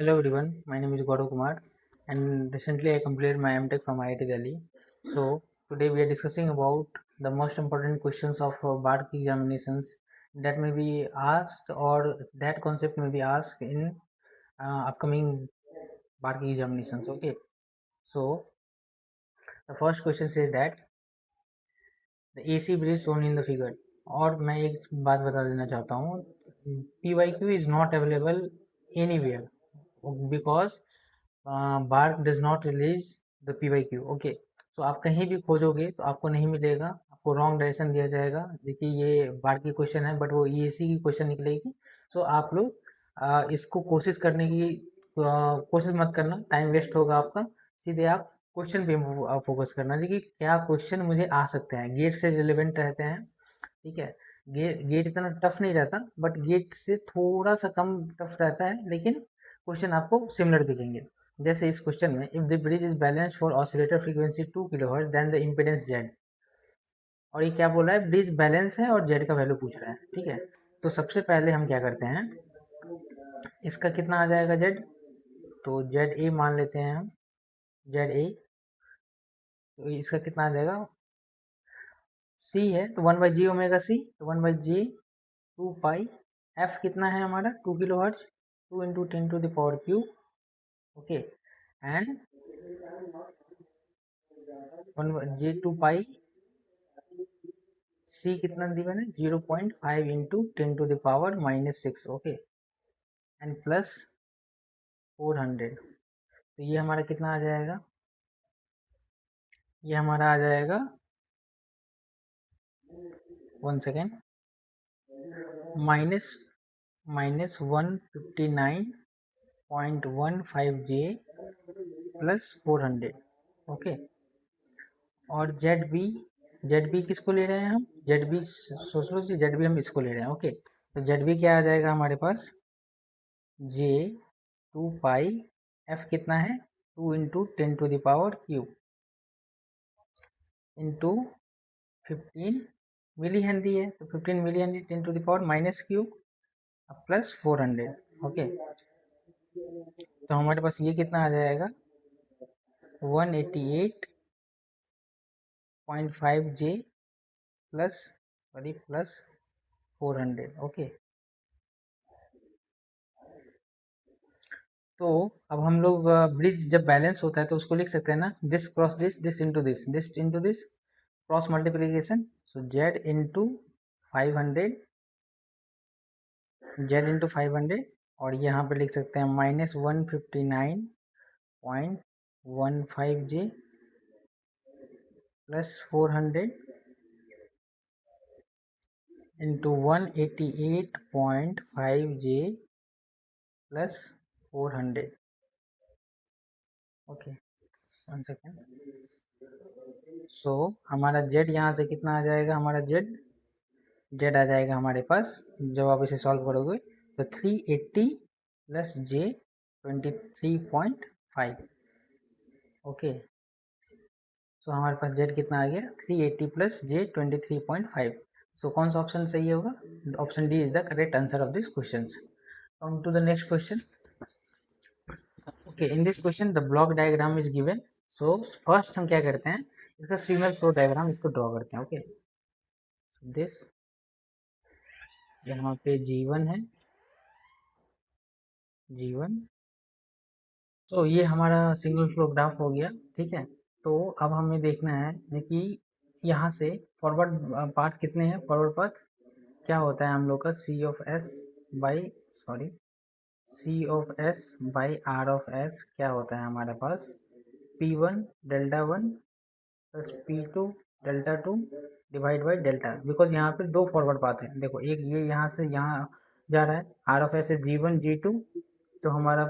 Hello everyone, my name is Gaurav Kumar and recently I completed my MTech from IIT Delhi. So today we are discussing about the most important questions of BARC examinations that may be asked or that concept may be asked in upcoming BARC examinations. Okay, so the first question says that the AC bridge shown in the figure. और मैं एक बात बता देना चाहता हूँ, PYQ is not available anywhere because BARC does not release the PYQ. Okay, तो आप कहीं भी खोजोगे तो आपको नहीं मिलेगा, आपको रॉन्ग डायरेक्शन दिया जाएगा। देखिए ये BARC की क्वेश्चन है बट वो EAC की क्वेश्चन निकलेगी। सो आप लोग इसको कोशिश करने की कोशिश मत करना, टाइम वेस्ट होगा आपका। सीधे आप क्वेश्चन पे फोकस करना जी कि क्या क्वेश्चन मुझे आ सकते हैं, गेट से रिलेवेंट रहते हैं। ठीक है, गेट इतना टफ नहीं रहता बट गेट से थोड़ा सा कम टफ रहता है, लेकिन क्वेश्चन आपको सिमिलर दिखेंगे। जैसे इस क्वेश्चन में if the bridge is balance for oscillator frequency 2 kilohertz then the impedance Z, और ये क्या बोल रहा है, ब्रिज बैलेंस है और जेड का वैल्यू पूछ रहा है। ठीक है, तो सबसे पहले हम क्या करते हैं, इसका कितना आ जाएगा जेड, तो जेड ए मान लेते हैं हम, जेड ए, तो इसका कितना आ जाएगा, सी है तो 1/g ओमेगा सी, तो 1/g 2 पाई, एफ कितना है हमारा 2 kilo hertz, 2 into 10⁻³ okay, and 1/g 2 पाई, सी कितना दिया है 0.5 इंटू 10⁻⁻6 ओके, एंड प्लस 400, तो ये हमारा कितना आ जाएगा, ये हमारा आ जाएगा 1 second, minus 159.15J plus 400 okay. और जेड बी किसको ले रहे हैं हम, जेड बी सोच लो जी, जेड बी हम इसको ले रहे हैं ओके। तो जेड बी क्या आ जाएगा हमारे पास, जे 2 पाई, एफ कितना है 2 इंटू 10⁻³ इंटू 15 मिली हेनरी है, तो 15 मिली हेनरी 10⁻³ प्लस 400 ओके। तो हमारे पास ये कितना आ जाएगा 188.5J प्लस 400 ओके। तो अब हम लोग ब्रिज जब बैलेंस होता है तो उसको लिख सकते हैं ना, this cross this into this into this, cross multiplication, so Z into 500, Z into 500, और यहाँ पे लिख सकते हैं minus 159.15J plus 400 into 188.5J plus 400 okay, 1 second. So हमारा जेड यहाँ से कितना आ जाएगा, हमारा जेड आ जाएगा हमारे पास, जब आप इसे सॉल्व करोगे तो 380 प्लस J 23.5 ओके। सो हमारे पास जेड कितना आ गया 380 प्लस J 23.5। सो कौन सा ऑप्शन सही होगा, option D is the correct answer of this question. Come to the next question. Okay, in this question the block diagram is given. So first हम क्या करते हैं, इसका सिग्नल फ्लो डायग्राम इसको ड्रॉ करते हैं ओके। दिस यहाँ पे G1 है, G1, तो ये हमारा सिंगल फ्लो ग्राफ हो गया। ठीक है, तो अब हमें देखना है कि यहाँ से फॉरवर्ड पाथ कितने हैं, फॉरवर्ड पाथ क्या होता है हम लोग का, C of S by R of S क्या होता है हमारे पास, P1 delta 1 plus P2 delta 2 divide by delta, because यहाँ पे दो फॉरवर्ड पाथ है। देखो एक ये यहाँ से यहाँ जा रहा है, are of S is G1 G2, तो हमारा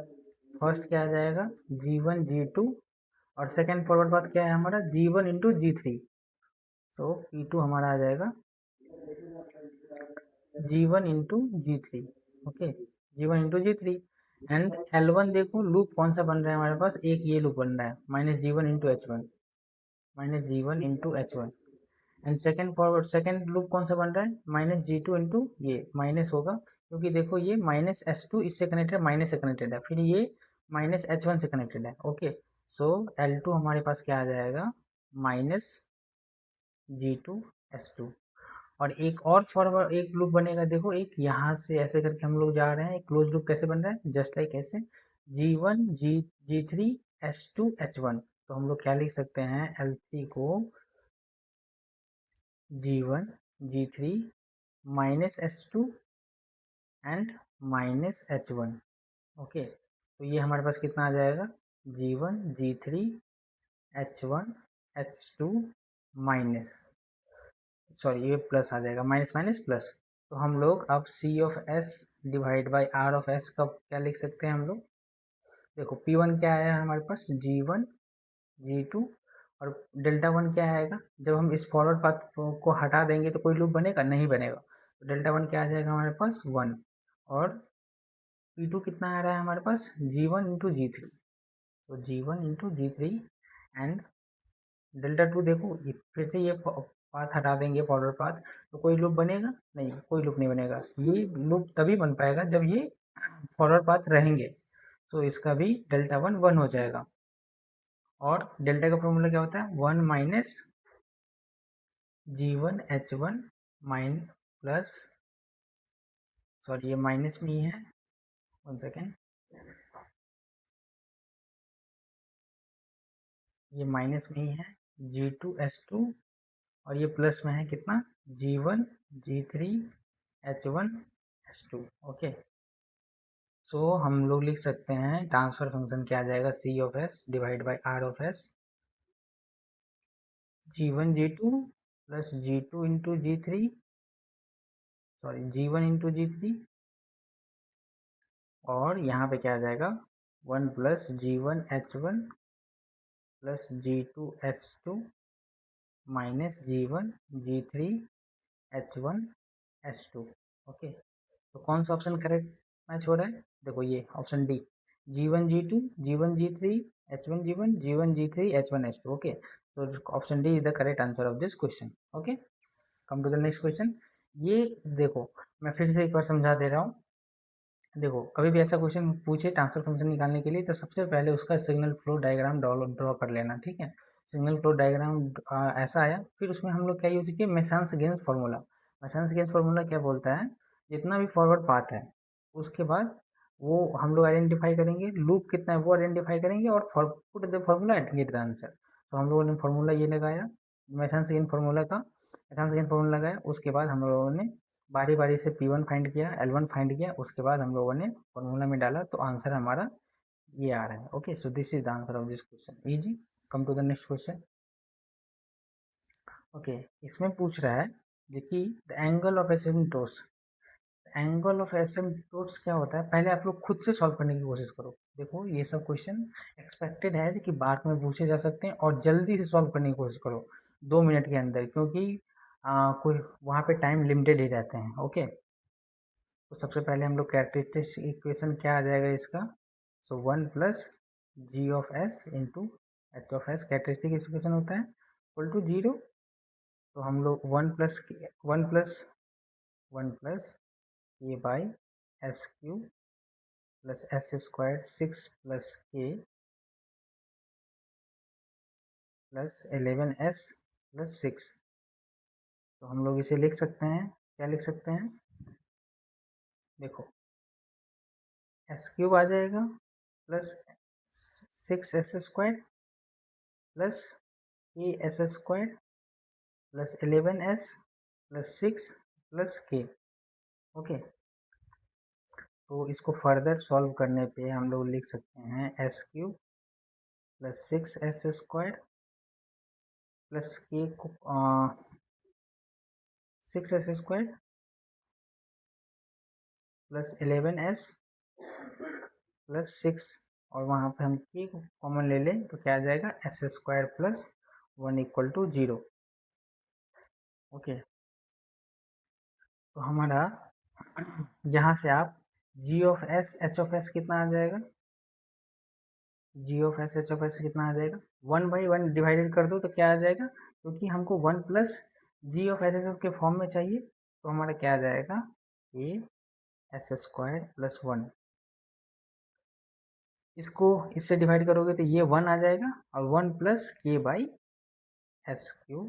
फर्स्ट क्या आ जाएगा G1 G2, और सेकेंड फॉरवर्ड पाथ क्या है हमारा G1 इंटू G3, तो P2 हमारा आ जाएगा G1 into G3 okay, G1 into G3, and L1 देखो लूप कौन सा बन रहा है हमारे पास, एक ये लूप बन रहा है minus G1 into H1, and second loop कौन सा बन रहा है, माइनस जी टू इंटू ये माइनस होगा, क्योंकि देखो ये माइनस एच टू इससे कनेक्टेड माइनस से कनेक्टेड है, फिर ये माइनस एच वन से कनेक्टेड है। ओके, सो एल टू हमारे पास क्या आ जाएगा, minus G two H two. और एक और फॉरवर्ड एक लूप बनेगा, देखो एक यहाँ से ऐसे करके हम लोग जा रहे हैं, एक क्लोज लूप कैसे बन रहा है, जस्ट लाइक ऐसे G one G three H two H one. तो हम लोग क्या लिख सकते हैं, एल थ्री को G one G three minus H two and minus H one. Okay, तो ये हमारे पास कितना आ जाएगा, G one G three H one H two minus, sorry ये प्लस आ जाएगा, माइनस माइनस प्लस। तो हम लोग अब C of S divide by R of S का क्या लिख सकते हैं हम लोग, देखो पी वन क्या आया है हमारे पास, जी वन जी टू, और डेल्टा वन क्या आएगा, जब हम इस फॉरवर्ड पाथ को हटा देंगे तो कोई लूप बनेगा, नहीं बनेगा। तो डेल्टा वन क्या आ जाएगा हमारे पास, वन। और पी टू कितना आ रहा है हमारे पास, G one into G three, तो G one into G three and delta two, देखो ये फिर से ये पाथ हटा देंगे फॉरवर्ड पाथ, तो कोई लूप बनेगा, नहीं कोई लूप नहीं बनेगा। ये लूप तभी बन पाएगा जब ये फॉरवर्ड पाथ रहेंगे, तो इसका भी डेल्टा वन वन हो जाएगा। और डेल्टा का फॉर्मूला क्या होता है, one minus G one H one mine plus, sorry ये माइनस में ही है, वन सेकेंड, ये माइनस में ही है, जी टू एच टू, और ये प्लस में है कितना, G one G three H one H two. Okay, so हम लोग लिख सकते हैं ट्रांसफर फंक्शन क्या आ जाएगा, C of S divide by R of S, G one G two plus G two into G three, sorry G one into G three, और यहाँ पे क्या आ जाएगा, one plus G one H one plus G two H two minus G one G three H one H two. Okay, तो कौन सा option correct match हो रहा है, देखो ये option D, G one G two G one G three H one G one G one G three H one H two. Okay, तो option D is the correct answer of this question. Okay, come to the next question. ये देखो मैं फिर से एक बार समझा दे रहा हूँ, देखो कभी भी ऐसा क्वेश्चन पूछे ट्रांसफर फंक्शन निकालने के लिए, तो सबसे पहले उसका सिग्नल फ्लो डायग्राम ड्रॉ कर लेना, ठीक है। सिग्नल फ्लो डायग्राम ऐसा आया, फिर उसमें हम लोग क्या यूज किए, masons gains formula. Masons gains formula क्या बोलता है, जितना भी फॉरवर्ड पाथ है उसके बाद वो हम लोग आइडेंटिफाई करेंगे, लूप कितना है वो आइडेंटिफाई करेंगे, और put the formula and get the answer. तो हम लोगों ने फार्मूला ये लगाया, मेसन्स गेन फार्मूला का मेसन्स गेन फार्मूला लगाया, उसके बाद हम लोगों ने बारी बारी से P1 फाइंड किया, L1 फाइंड किया, उसके बाद हम लोगों ने फॉर्मूला में डाला, तो आंसर हमारा ये आ रहा है। Okay, so this is the answer of this question, easy. Come to the next question. Okay, इसमें पूछ रहा है देखिए, the angle of asymptotes, angle of asymptotes क्या होता है, पहले आप लोग खुद से सॉल्व करने की कोशिश करो। देखो ये सब क्वेश्चन एक्सपेक्टेड है कि बाद में पूछे जा सकते हैं, और जल्दी से सॉल्व करने की कोशिश करो 2 मिनट के अंदर, क्योंकि कोई वहाँ पे टाइम लिमिटेड ही रहते हैं। ओके, तो सबसे पहले हम लोग कैरेक्टरिस्टिक इक्वेशन क्या आ जाएगा इसका, so one plus G of S into H of S, characteristic equation होता है इक्वल टू जीरो। तो हम लोग one plus A by S cube plus S square six plus K plus 11s plus six. तो हम लोग इसे लिख सकते हैं, क्या लिख सकते हैं, देखो एस क्यूब आ जाएगा plus six S square plus A S square plus 11s plus six plus के। ओके, तो इसको फर्दर सॉल्व करने पे हम लोग लिख सकते हैं S cube plus six S square plus के को six S square plus 11s plus six, और वहाँ पे हम के को कॉमन ले लें तो क्या आ जाएगा, S square plus one equal to zero. Okay, तो हमारा यहाँ से आप G of S H of S कितना आ जाएगा, G of S H of S कितना आ जाएगा, वन बाई वन डिवाइडेड कर दो तो क्या आ जाएगा, क्योंकि हमको one plus G of S के फॉर्म में चाहिए तो हमारा क्या आ जाएगा, ए एस स्क्वायर प्लस 1। इसको इससे डिवाइड करोगे तो ये 1 आ जाएगा और 1 प्लस के बाई एस क्यू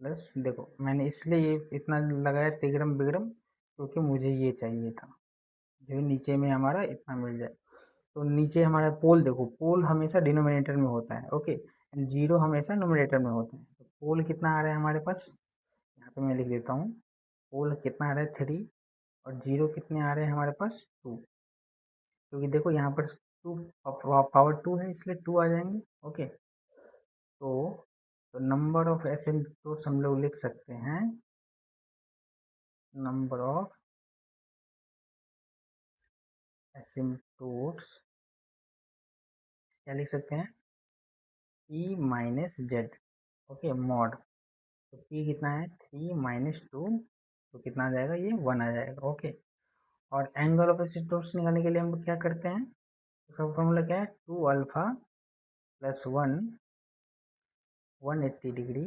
प्लस, देखो मैंने इसलिए ये इतना लगाया तिग्रम बिग्रम क्योंकि मुझे ये चाहिए था जो नीचे में हमारा इतना मिल जाए। तो नीचे हमारा पोल, देखो पोल हमेशा डिनोमिनेटर में होता है, ओके, एंड जीरो हमेशा नोमिनेटर में होता है। तो पोल कितना आ रहा है हमारे पास, यहाँ पे मैं लिख देता हूँ, पोल कितना आ रहा है 3 और जीरो कितने आ रहे हैं हमारे पास 2, क्योंकि देखो यहाँ पर 2 पावर 2 है इसलिए 2 आ जाएंगे, ओके। तो नंबर ऑफ एसिम्पटोट्स हम लोग लिख सकते हैं, नंबर ऑफ एसिम्पटोट्स क्या लिख सकते हैं, E minus Z, okay, mod. तो पी कितना है 3 माइनस 2, तो कितना आ जाएगा, ये 1 आ जाएगा, ओके। और एंगल ऑफ एसिम्पटोट्स निकालने के लिए हम लोग क्या करते हैं, उसका फॉर्मूला क्या है, 2 alpha plus 1 180 degree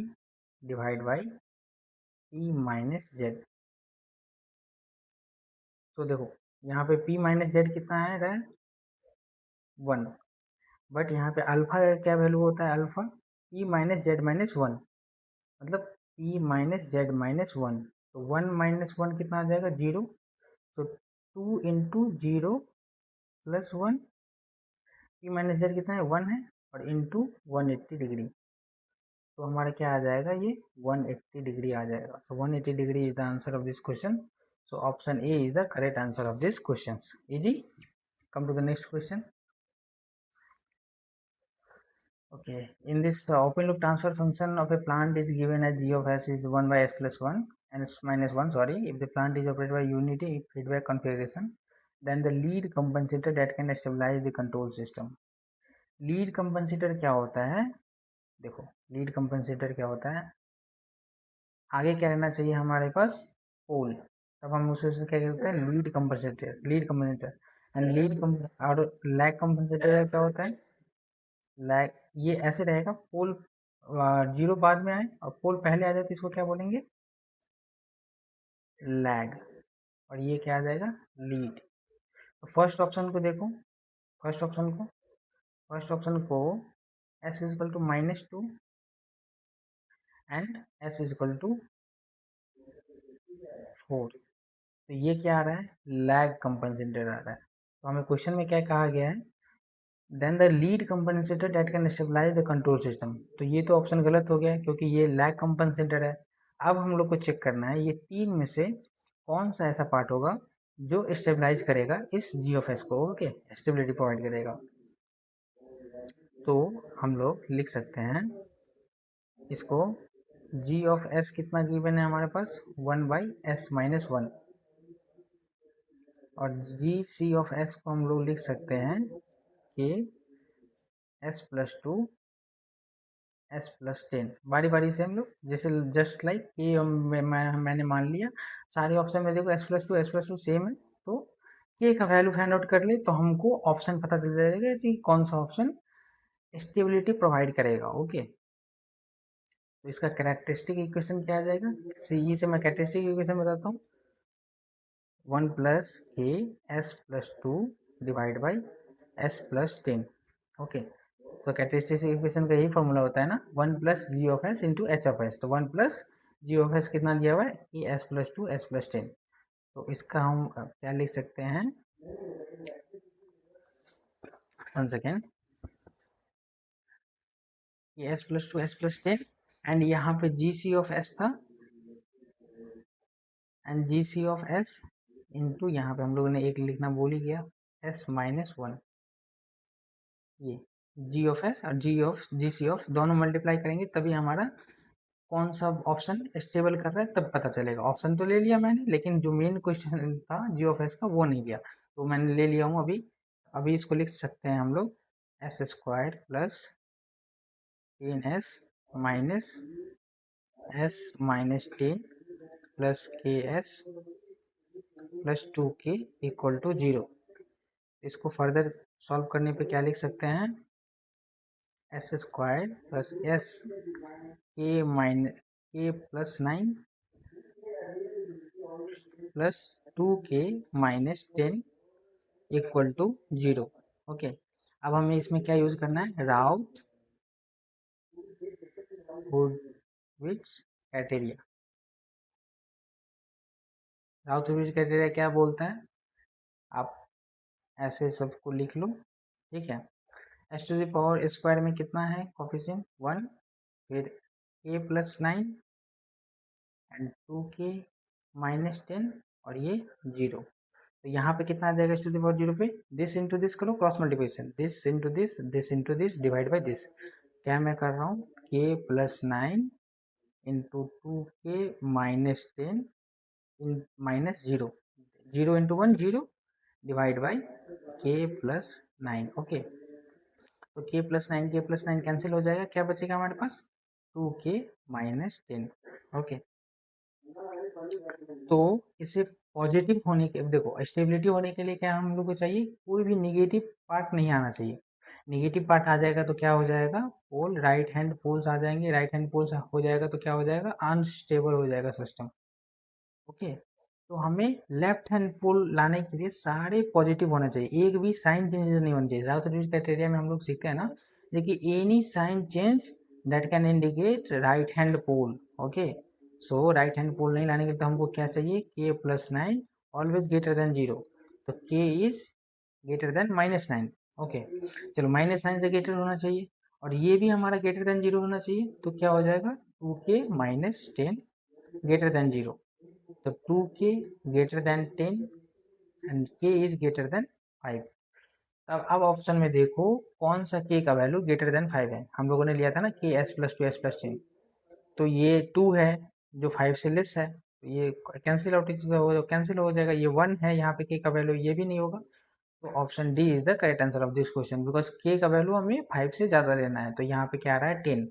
divide by P minus Z. तो देखो यहाँ पे p माइनस जेड कितना है रहा है 1, बट यहाँ पे अल्फा का क्या वैल्यू होता है, alpha p minus Z minus 1, मतलब p माइनस जेड माइनस 1। तो 1 माइनस 1 कितना आ जाएगा 0, तो 2 into 0 plus 1, p minus Z कितना है 1 है और इंटू 180 डिग्री, तो हमारा क्या आ जाएगा, ये 180 डिग्री आ जाएगा। सो 180 degree is the answer of this question. So option A is the correct answer of this question. Easy. Come to the next question. Okay, in this open loop transfer function of a plant is given as g of s is 1 by s plus 1 and s minus 1, sorry, if the plant is operated by unity feedback configuration, then the lead compensator that can stabilize the control system. Lead compensator क्या होता है, देखो lead compensator क्या होता है, आगे क्या रहना चाहिए हमारे पास पोल, तब हम उसे क्या कहते हैं, lead compensator, lead compensator. And lead और लैग कंपनसेटर क्या होता है, लैग, ये ऐसे रहेगा, पोल जीरो बाद में आए और पोल पहले आ जाए तो इसको क्या बोलेंगे, लैग, और ये क्या आ जाएगा, लीड। तो फर्स्ट ऑप्शन को देखो, फर्स्ट ऑप्शन को फर्स्ट ऑप्शन को S is equal to -2 and S is equal to 4, तो ये क्या आ रहा है, लैग कंपनसेटर आ रहा है। तो हमें क्वेश्चन में क्या कहा गया है, then the lead compensator that can stabilise the control system, तो ये तो ऑप्शन गलत हो गया क्योंकि ये लैग कंपनसेटर है। अब हम लोग को चेक करना है ये तीन में से कौन सा ऐसा पार्ट होगा जो स्टेबलाइज करेगा इस जी ऑफ एस को, ओके, स्टेबिलिटी प्रोवाइड करेगा। तो हम लोग लिख सकते हैं इसको, जी ऑफ एस कितना गिवन है हमारे पास 1 बाई एस माइनस 1, और जी सी ऑफ एस को हम लोग लिख सकते हैं कि एस प्लस 2 एस प्लस 10, बारी बारी से हम लोग जैसे जस्ट लाइक ये मैंने मान लिया सारे ऑप्शन में, देखो एस प्लस टू सेम है, तो के का वैल्यू फाइंड आउट कर ले तो हमको ऑप्शन पता चल जाएगा कि कौन सा ऑप्शन स्टेबिलिटी प्रोवाइड करेगा, ओके। तो इसका कैरेक्टरिस्टिक इक्वेशन क्या आ जाएगा, सी से मैं कैरेक्टरिस्टिक इक्वेशन बताता हूँ, 1 plus K S plus 2 divide by S plus 10, okay. तो कैरेक्टरिस्टिक इक्वेशन का यही फॉर्मूला होता है ना, 1 plus G of S into H of S, तो 1 प्लस जी ऑफ एस कितना लिया हुआ है, E S plus 2 S plus 10। तो इसका हम क्या लिख सकते हैं, 1 सेकेंड, ये S plus 2 S plus 10 and यहाँ पे जी सी ऑफ एस था and G C of S into यहाँ पे हम लोगों ने एक लिखना भूल ही गया, एस माइनस 1, ये जी ऑफ एस और जी सी ऑफ दोनों मल्टीप्लाई करेंगे तभी हमारा कौन सा ऑप्शन स्टेबल कर रहा है तब पता चलेगा। ऑप्शन तो ले लिया मैंने लेकिन जो मेन क्वेश्चन था जी ऑफ एस का वो नहीं लिया, तो मैंने ले लिया हूँ अभी। अभी इसको लिख सकते हैं हम लोग S square plus 10s minus S minus 10 plus K S plus 2 के इक्वल टू 0। इसको फर्दर सॉल्व करने पे क्या लिख सकते हैं, S square plus S K minus k plus 9 plus 2k minus 10 equal to 0। Okay, अब हमें इसमें क्या यूज करना है, राउथ हूरविट्ज क्राइटेरिया। राउथ हूरविट्ज क्राइटेरिया क्या बोलता है, आप ऐसे सबको लिख लो, ठीक है। S to the power square में कितना है कोफिशिएंट 1, फिर k plus 9 and 2k minus 10 और ये 0। तो यहाँ पे कितना आ जाएगा एस टू द पावर 0 पे, दिस इंटू दिस करो cross multiplication, this into this divide by this. क्या मैं कर रहा हूँ, k plus 9 into 2k minus 10 in minus 0, 0 into 1 0 divide by k plus 9। Okay, तो k plus 9 कैंसिल हो जाएगा, क्या बचेगा हमारे पास 2k minus 10। ओके, तो इसे पॉजिटिव होने के, देखो स्टेबिलिटी होने के लिए क्या हम लोग को चाहिए, कोई भी निगेटिव पार्ट नहीं आना चाहिए। निगेटिव पार्ट आ जाएगा तो क्या हो जाएगा, पोल राइट हैंड पोल्स आ जाएंगे, राइट हैंड पोल्स हो जाएगा तो क्या हो जाएगा, अनस्टेबल हो जाएगा सिस्टम। ओके, तो हमें लेफ्ट हैंड पोल लाने के लिए सारे पॉजिटिव होना चाहिए, एक भी साइन चेंजेस नहीं होना चाहिए। राउथ हूरविट्ज क्राइटेरिया में हम लोग सीखते हैं ना, देखिए any sign change that can indicate right hand pole. Okay, so right hand pole नहीं लाने के लिए तो हमको क्या चाहिए, k plus 9 always greater than 0, तो k is greater than -9। Okay, चलो -9 से ग्रेटर होना चाहिए और ये भी हमारा ग्रेटर देन 0 होना चाहिए, तो क्या हो जाएगा 2k minus 10 ग्रेटर देन 0, तो 2k greater than 10 and k is greater than 5। अब ऑप्शन में देखो कौन सा k का वैल्यू ग्रेटर देन 5 है, हम लोगों ने लिया था ना k s plus 2 s plus 10, तो ये 2 है जो 5 से लेस है, तो ये कैंसिल हो जाएगा, ये 1 है यहाँ पे k का वैल्यू, ये भी नहीं होगा, तो option D is the correct answer of this question, because k का वैल्यू हमें 5 से ज़्यादा लेना है, तो यहाँ पे क्या आ रहा है 10,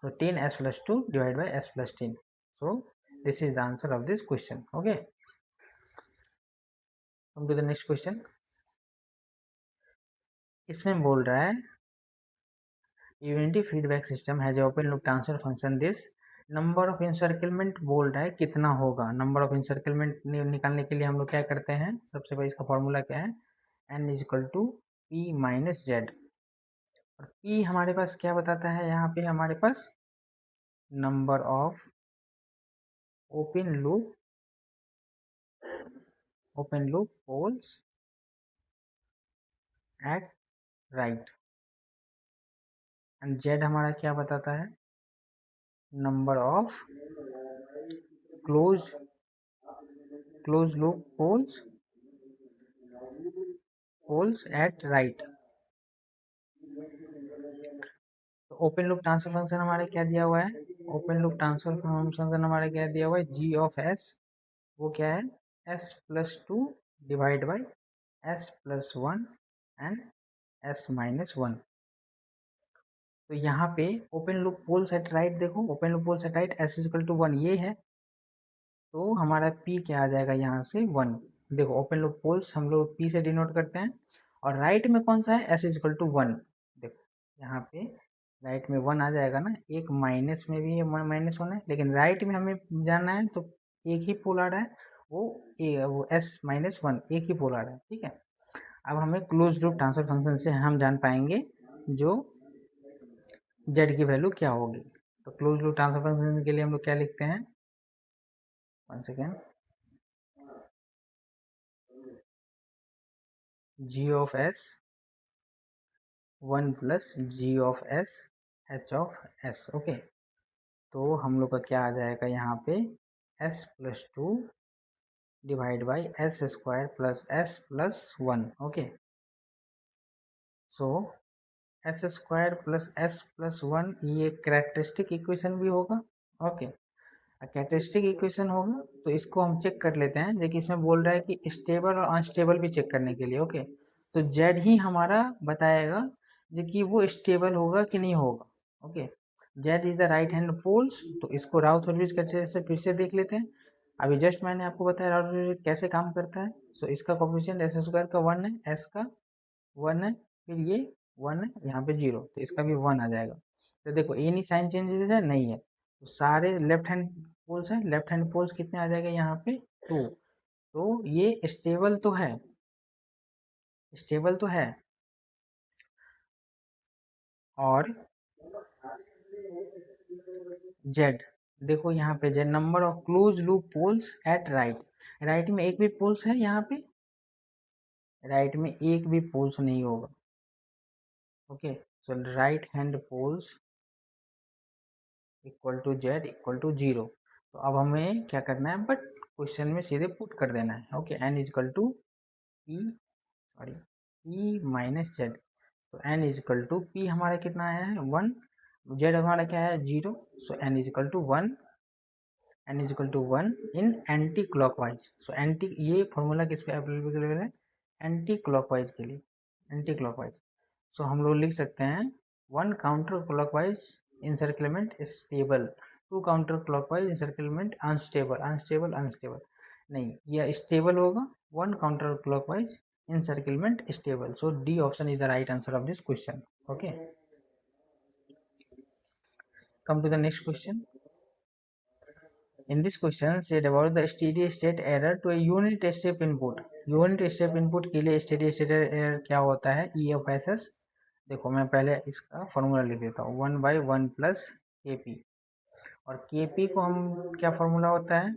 तो 10 s plus 2 divide by s plus 10, so this is the answer of this question. Okay, come to the next question. इसमें बोल रहा है unity feedback system has open loop transfer function this, number of encirclement बोल रहा है कितना होगा। Number of इंसर्कलमेंट निकालने के लिए हम लोग क्या करते हैं, सबसे पहले इसका फॉर्मूला क्या है, n is equal to P minus Z, और p हमारे पास क्या बताता है, यहाँ पे हमारे पास number of open loop poles at right, and Z हमारा क्या बताता है, number of close loop poles at right. तो ओपन लूप ट्रांसफर फंक्शन हमारे क्या दिया हुआ है, ओपन लूप ट्रांसफर फंक्शन हमारे क्या दिया हुआ है, g ऑफ s, वो क्या है s plus 2 divide by s plus 1 and s minus 1। तो यहाँ पे open loop poles at right, देखो open loop poles at right s equal to 1 ये है, तो हमारा p क्या आ जाएगा यहाँ से 1। देखो ओपन लूप पोल्स हम लोग p से डिनोट करते हैं, और राइट में कौन सा है, s इक्वल टू 1। देखो यहाँ पे राइट में 1 आ जाएगा ना, एक माइनस में भी -1 है, लेकिन राइट में हमें जानना है तो एक ही पोल आ रहा है, वो s-1 एक ही पोल आ रहा है, ठीक है। अब हमें क्लोज लूप ट्रांसफर फंक्शन से हम जान पाएंगे जो z की वैल्यू क्या होगी। तो क्लोज लूप ट्रांसफर फंक्शन के लिए हम लोग क्या लिखते हैं, one second, g of s 1 plus g of s h of s। Okay, तो हम लोग का क्या आ जाएगा यहाँ पे s plus 2 divide by S square plus s plus 1। Okay, so S square plus s plus 1 ये कैरेक्टरिस्टिक इक्वेशन भी होगा। ओके, कैरेक्टरिस्टिक इक्वेशन होगा तो इसको हम चेक कर लेते हैं, देखिए इसमें बोल रहा है कि स्टेबल और अनस्टेबल भी चेक करने के लिए। ओके, तो जेड ही हमारा बताएगा जो कि वो स्टेबल होगा कि नहीं होगा। Okay, Z is the right hand poles, तो इसको राउथ हॉर्विट्ज क्राइटेरिया से फिर से देख लेते हैं। अभी जस्ट मैंने आपको बताया राउथ हॉर्विट्ज कैसे काम करता है। तो इसका कोफिशिएंट एस स्क्वायर का 1 है, एस का 1 है, फिर ये 1 है, यहाँ पे 0, तो इसका भी 1 आ जाएगा। तो देखो एनी साइन चेंजेस है नहीं है, तो सारे लेफ्ट हैंड पोल्स हैं, लेफ्ट हैंड पोल्स कितने आ जाएगा यहाँ पे 2। तो ये स्टेबल तो है, स्टेबल तो है। और जेड, देखो यहाँ पे Z number of close loop poles at right, right में एक भी पोल्स है यहाँ पे, राइट में एक भी पोल्स नहीं होगा। Okay, so right hand poles equal to Z equal to 0। तो अब हमें क्या करना है, बट क्वेश्चन में सीधे पुट कर देना है। Okay, N is equal to P, sorry P minus Z. तो N is equal to P हमारा कितना है 1, जेड हमारा क्या है 0। So N is equal to 1, N is equal to 1 in anticlockwise. So anti, ये फॉर्मूला किस पे अप्लीकेबल है, एंटी क्लॉकवाइज के लिए, एंटी क्लॉकवाइज। सो हम लोग लिख सकते हैं 1 counter clockwise इंसर्कलमेंट stable, 2 counter clockwise इंसर्कलमेंट unstable, unstable unstable नहीं, यह स्टेबल होगा, 1 counter clockwise इंसर्कलमेंट stable. So D option is the right answer of this question. Okay, come to the next question. In this question said about the steady state error to a unit step input. Unit step input के लिए steady state error क्या होता है, E F S S. देखो मैं पहले इसका formula लिख देता हूँ, 1/1 प्लस के पी। और के पी को हम क्या फॉर्मूला होता है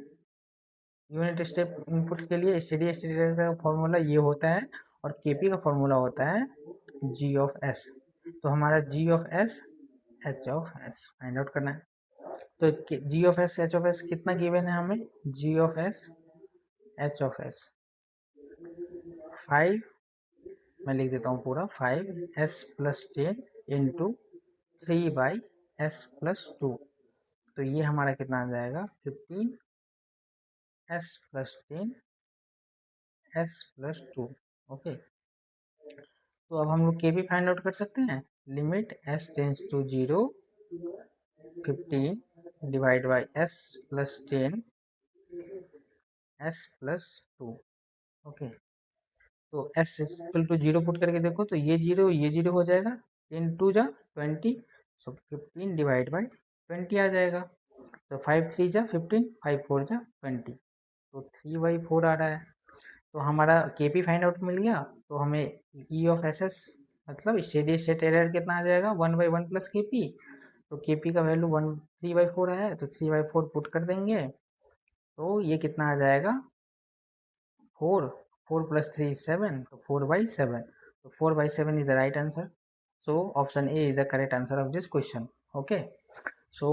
यूनिट स्टेप इनपुट के लिए, स्टेडी स्टेट एरर का फॉर्मूला ये होता है, और के पी का फॉर्मूला होता है जी ऑफ एस। तो हमारा G of S H of S find out करना है। तो G of S H of S कितना गिवन है हमें, G of S H of S 5, मैं लिख देता हूँ पूरा 5 एस प्लस 10 इंटू 3/s+2। तो ये हमारा कितना आ जाएगा 15 s प्लस 10 s+2। ओके, तो अब हम लोग के भी फाइंड आउट कर सकते हैं, limit s tends to 0, 15 divide by s plus 10 s+2। Okay, तो s इक्वल टू 0 पुट करके देखो, तो ये 0 हो जाएगा, 10 2 जा 20, सो 15 डिवाइड बाई 20 आ जाएगा। तो 5 3 जा 15, 5 4 जा 20, तो 3/4 आ रहा है। तो हमारा के पी फाइंड आउट मिल गया। तो हमें ई ऑफ एस एस मतलब स्टेडी स्टेट एरर कितना आ जाएगा 1/1 प्लस के पी। तो के पी का वैल्यू 3/4 है, तो 3/4 पुट कर देंगे, तो ये कितना आ जाएगा 4, 4 प्लस 3 is 7, तो 4/7। तो 4/7 is the right answer. So option A is the correct answer of this question. Okay. So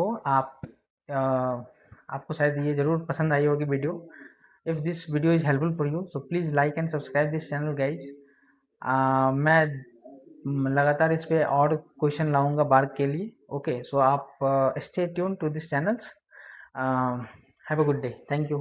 आपको शायद ये ज़रूर पसंद आई होगी video. If this video is helpful for you, so please like and subscribe this channel guys. मैं लगातार इस पर और क्वेश्चन लाऊंगा बार्क के लिए। ओके, सो आप stay tune to this channels. Have a good day, thank you.